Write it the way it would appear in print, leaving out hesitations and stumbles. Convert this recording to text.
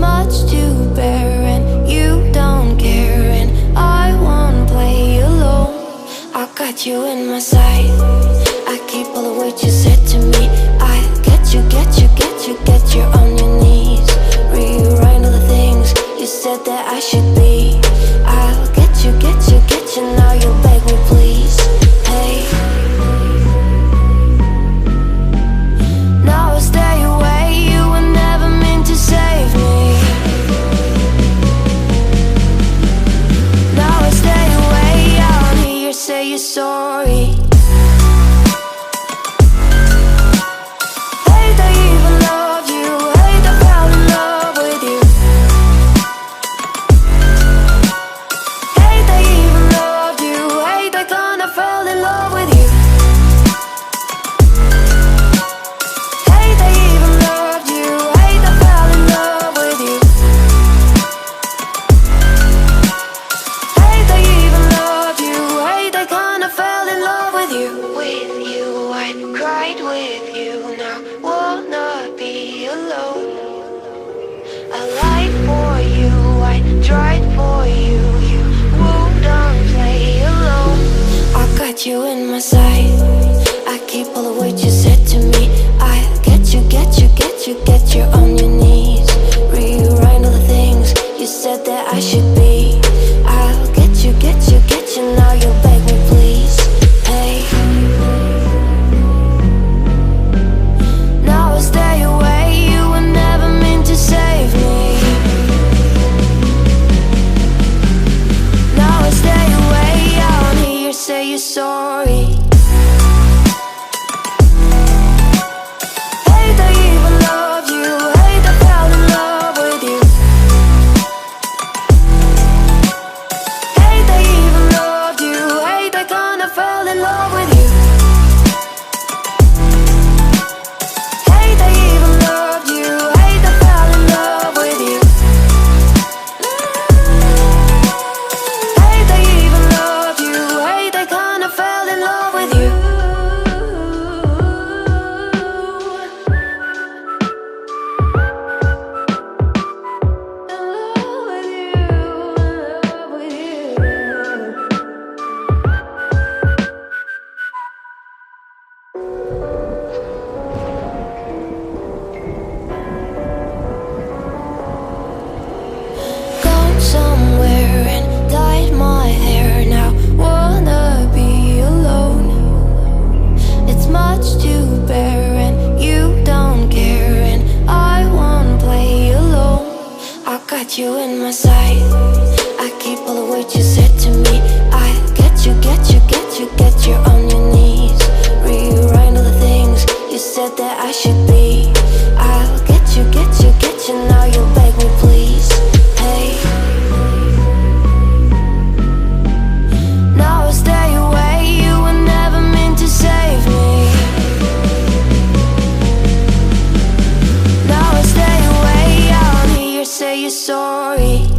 much to bear, and you don't care, and I won't play alone. I got you in my sight. I keep all the words you said to me. I get you, get you, get you, get you on your knees. Rewrite all the things you said that I should be. I'll get you, get you, get you. Now you beg me please. Hey, now I stay away. You were never meant to save me. Now I stay away. I don't hear you say you're sorry. You in my sight. I keep all the words you said to me. I get you, get you, get you, get you on your knees. Rewrite all the things you said that I should be. I'll get you, get you, get you. Now you beg me please. Hey, now I stay away. You were never meant to save me. Now I stay away. I don't hear you say you're sorry. Hate I even loved you. Hate I fell in love with you. Hate I even loved you. Hate I kinda fell in love with you. Hate I even loved you. Hate I fell in love with you. Hate I even loved you. Hate I kinda fell in love with you. Gone somewhere and dyed my hair. Now wanna be alone. It's much to bear, and you don't care, and I won't play alone. I got you in my sight. I keep all the words you said to me. I get you, get you, get you, get you on your knees. Rewrite all the things you said that I should be. I'll get you, get you, get you. Now you beg me please. Hey, now I stay away. You were never meant to save me. Now I stay away. I don't hear you say you're sorry.